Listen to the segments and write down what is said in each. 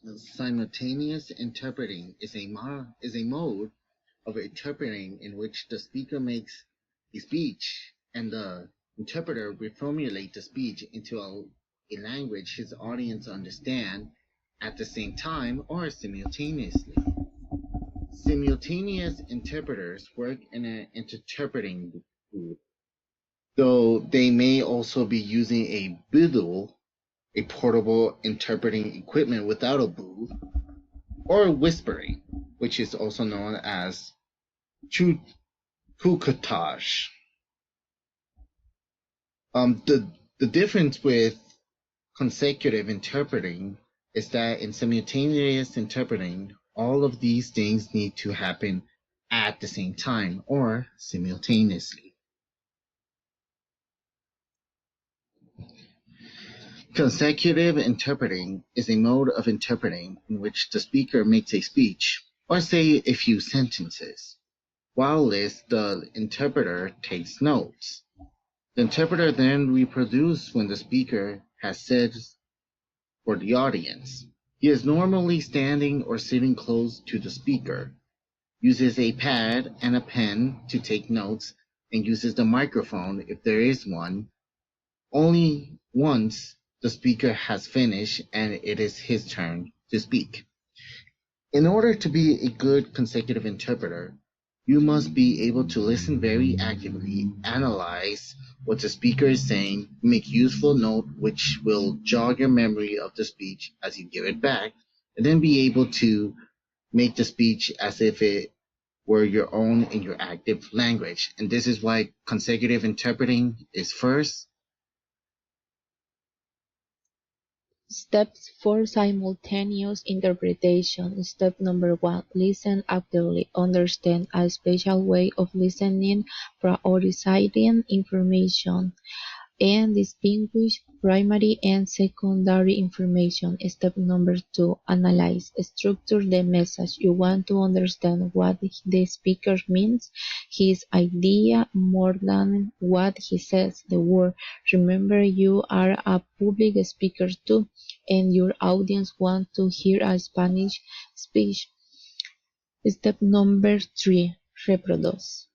Simultaneous interpreting is a mode of interpreting in which the speaker makes a speech and the interpreter reformulates the speech into a language his audience understand at the same time or simultaneously. Simultaneous interpreters work in an interpreting booth, though they may also be using a booth, a portable interpreting equipment without a booth, or whispering, which is also known as chukotage. The difference with consecutive interpreting is that in simultaneous interpreting, all of these things need to happen at the same time or simultaneously. Consecutive interpreting is a mode of interpreting in which the speaker makes a speech or say a few sentences. While this, the interpreter takes notes. The interpreter then reproduces when the speaker has said for the audience. He is normally standing or sitting close to the speaker, uses a pad and a pen to take notes, and uses the microphone if there is one, only once the speaker has finished and it is his turn to speak. In order to be a good consecutive interpreter, you must be able to listen very actively, analyze what the speaker is saying, make useful note which will jog your memory of the speech as you give it back, and then be able to make the speech as if it were your own in your active language. And this is why consecutive interpreting is first. Steps for simultaneous interpretation. Step number 1. Listen actively. Understand a special way of listening, prioritizing information, and distinguish primary and secondary information. Step number 2. Analyze. Structure the message. You want to understand what the speaker means, his idea, more than what he says, the word. Remember, you are a public speaker too, and your audience want to hear a Spanish speech. Step number 3. Reproduce.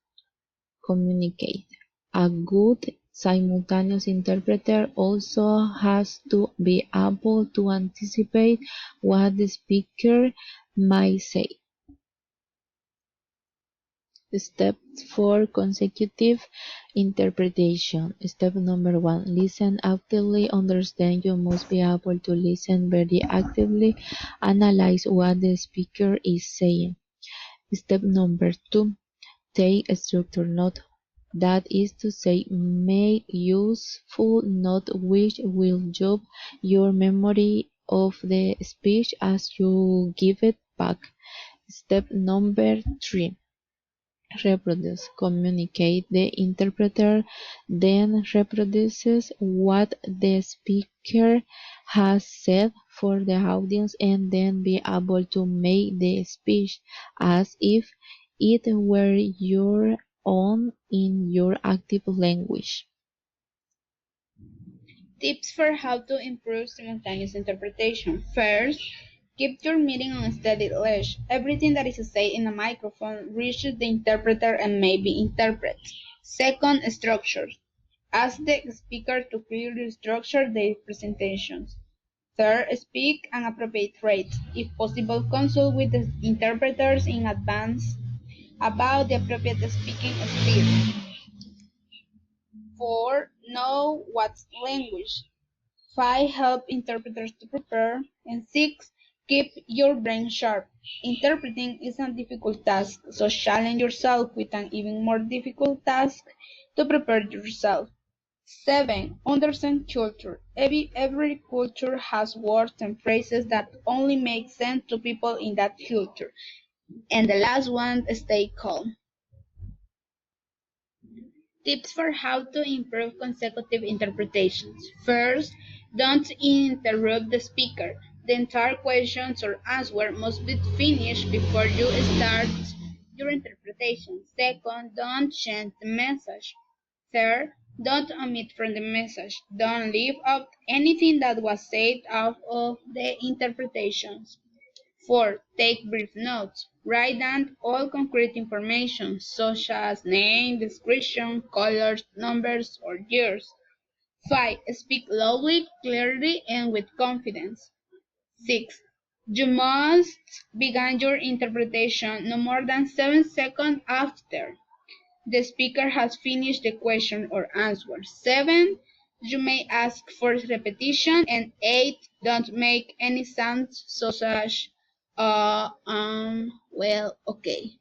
Communicate. A good simultaneous interpreter also has to be able to anticipate what the speaker might say. Step 4. Consecutive interpretation. Step number 1. Listen actively. Understand. You must be able to listen very actively. Analyze what the speaker is saying. Step number 2. Take a structured note. That is to say, make useful note which will jog your memory of the speech as you give it back. Step number 3. Reproduce. Communicate. The interpreter then reproduces what the speaker has said for the audience and then be able to make the speech as if it were your own in your active language. Tips for how to improve simultaneous interpretation. First, keep your meeting on a steady leash. Everything that is said in a microphone reaches the interpreter and may be interpreted. Second, structure. Ask the speaker to clearly structure their presentations. Third, speak an appropriate rate. If possible, consult with the interpreters in advance about the appropriate speaking speed. 4. Know what's language. 5. Help interpreters to prepare. And 6. Keep your brain sharp. Interpreting is a difficult task, so challenge yourself with an even more difficult task to prepare yourself. 7. Understand culture. Every culture has words and phrases that only make sense to people in that culture. And the last one, stay calm. Tips for how to improve consecutive interpretations. First, don't interrupt the speaker. The entire question or answer must be finished before you start your interpretation. Second, don't change the message. Third, Don't omit from the message. Don't leave out anything that was said out of the interpretations. 4. Take brief notes. Write down all concrete information, such as name, description, colors, numbers, or years. 5. Speak loudly, clearly, and with confidence. 6. You must begin your interpretation no more than 7 seconds after the speaker has finished the question or answer. 7. You may ask for repetition. And 8. Don't make any sounds such as well, okay.